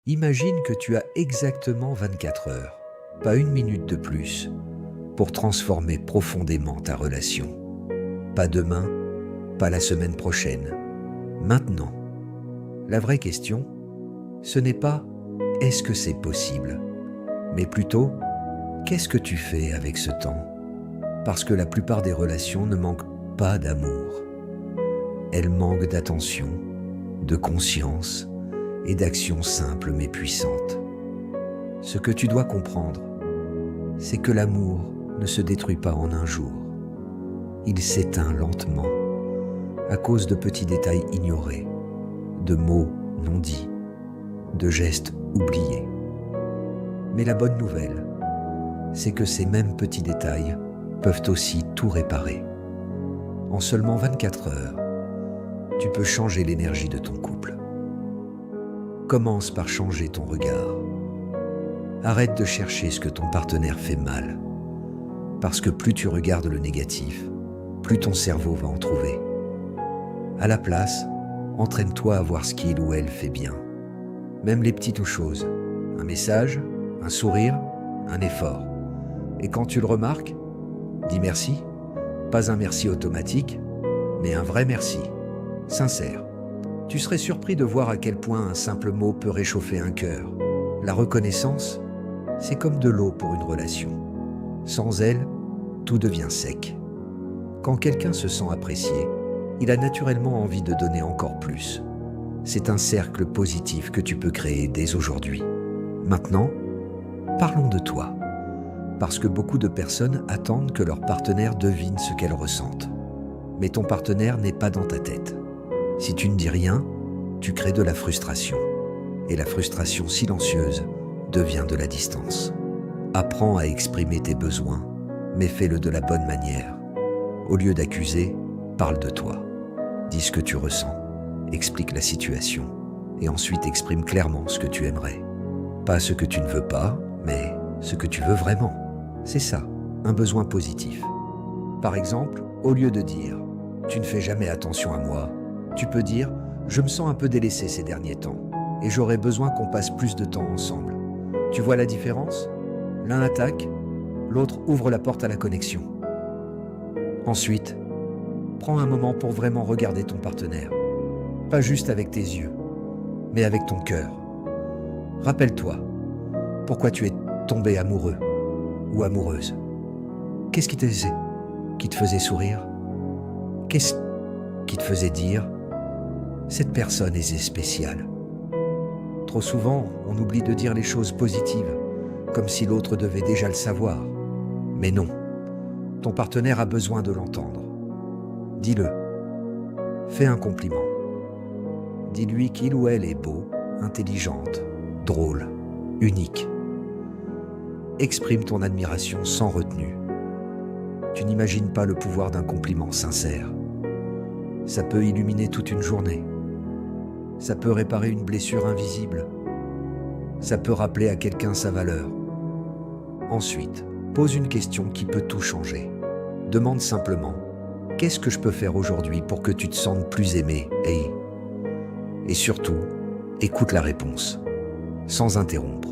Imagine que tu as exactement 24 heures, pas une minute de plus, pour transformer profondément ta relation. Pas demain, pas la semaine prochaine, maintenant. La vraie question, ce n'est pas « est-ce que c'est possible ?», mais plutôt « qu'est-ce que tu fais avec ce temps ?» Parce que la plupart des relations ne manquent pas d'amour. Elles manquent d'attention, de conscience et d'actions simples mais puissantes. Ce que tu dois comprendre, c'est que l'amour ne se détruit pas en un jour. Il s'éteint lentement à cause de petits détails ignorés, de mots non dits, de gestes oubliés. Mais la bonne nouvelle, c'est que ces mêmes petits détails peuvent aussi tout réparer. En seulement 24 heures, tu peux changer l'énergie de ton couple. Commence par changer ton regard. Arrête de chercher ce que ton partenaire fait mal, parce que plus tu regardes le négatif, plus ton cerveau va en trouver. À la place, entraîne-toi à voir ce qu'il ou elle fait bien. Même les petites choses. Un message, un sourire, un effort. Et quand tu le remarques, dis merci. Pas un merci automatique, mais un vrai merci. Sincère. Tu serais surpris de voir à quel point un simple mot peut réchauffer un cœur. La reconnaissance, c'est comme de l'eau pour une relation. Sans elle, tout devient sec. Quand quelqu'un se sent apprécié, il a naturellement envie de donner encore plus. C'est un cercle positif que tu peux créer dès aujourd'hui. Maintenant, parlons de toi. Parce que beaucoup de personnes attendent que leur partenaire devine ce qu'elles ressentent. Mais ton partenaire n'est pas dans ta tête. Si tu ne dis rien, tu crées de la frustration. Et la frustration silencieuse devient de la distance. Apprends à exprimer tes besoins, mais fais-le de la bonne manière. Au lieu d'accuser, parle de toi. Dis ce que tu ressens, explique la situation, et ensuite exprime clairement ce que tu aimerais. Pas ce que tu ne veux pas, mais ce que tu veux vraiment. C'est ça, un besoin positif. Par exemple, au lieu de dire « tu ne fais jamais attention à moi », tu peux dire « je me sens un peu délaissé ces derniers temps et j'aurais besoin qu'on passe plus de temps ensemble ». Tu vois la différence ? L'un attaque, l'autre ouvre la porte à la connexion. Ensuite, prends un moment pour vraiment regarder ton partenaire. Pas juste avec tes yeux, mais avec ton cœur. Rappelle-toi, pourquoi tu es tombé amoureux ou amoureuse. Qu'est-ce qui te faisait sourire? Qu'est-ce qui te faisait dire « cette personne est spéciale ». Trop souvent, on oublie de dire les choses positives, comme si l'autre devait déjà le savoir. Mais non, ton partenaire a besoin de l'entendre. Dis-le. Fais un compliment. Dis-lui qu'il ou elle est beau, intelligente, drôle, unique. Exprime ton admiration sans retenue. Tu n'imagines pas le pouvoir d'un compliment sincère. Ça peut illuminer toute une journée. Ça peut réparer une blessure invisible. Ça peut rappeler à quelqu'un sa valeur. Ensuite, pose une question qui peut tout changer. Demande simplement « Qu'est-ce que je peux faire aujourd'hui pour que tu te sentes plus aimé ?» Et surtout, écoute la réponse, sans interrompre,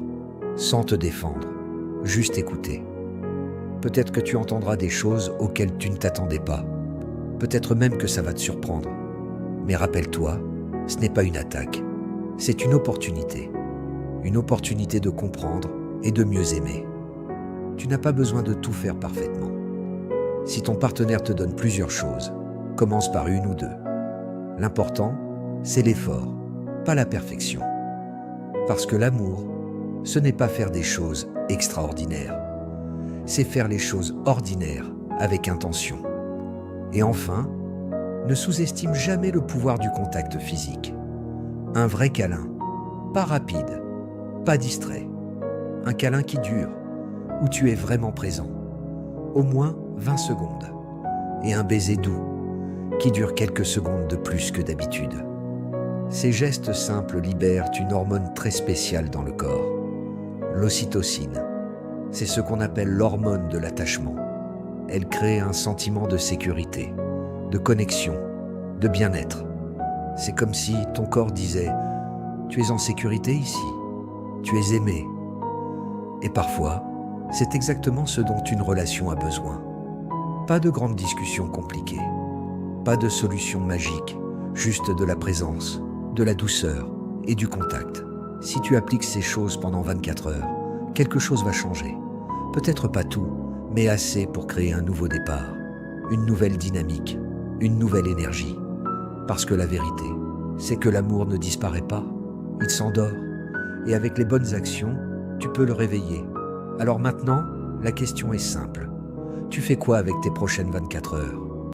sans te défendre, juste écouter. Peut-être que tu entendras des choses auxquelles tu ne t'attendais pas. Peut-être même que ça va te surprendre. Mais rappelle-toi, ce n'est pas une attaque, c'est une opportunité. Une opportunité de comprendre et de mieux aimer. Tu n'as pas besoin de tout faire parfaitement. Si ton partenaire te donne plusieurs choses, commence par une ou deux. L'important, c'est l'effort, pas la perfection. Parce que l'amour, ce n'est pas faire des choses extraordinaires. C'est faire les choses ordinaires avec intention. Et enfin, ne sous-estime jamais le pouvoir du contact physique. Un vrai câlin, pas rapide, pas distrait. Un câlin qui dure, où tu es vraiment présent. Au moins 20 secondes. Et un baiser doux, qui dure quelques secondes de plus que d'habitude. Ces gestes simples libèrent une hormone très spéciale dans le corps, l'ocytocine. C'est ce qu'on appelle l'hormone de l'attachement. Elle crée un sentiment de sécurité, de connexion, de bien-être. C'est comme si ton corps disait « Tu es en sécurité ici ». tu es aimé. Et parfois, c'est exactement ce dont une relation a besoin. Pas de grandes discussions compliquées, pas de solution magique, juste de la présence, de la douceur et du contact. Si tu appliques ces choses pendant 24 heures, quelque chose va changer. Peut-être pas tout, mais assez pour créer un nouveau départ, une nouvelle dynamique, une nouvelle énergie. Parce que la vérité, c'est que l'amour ne disparaît pas, il s'endort. Et avec les bonnes actions, tu peux le réveiller. Alors maintenant, la question est simple. Tu fais quoi avec tes prochaines 24 heures ?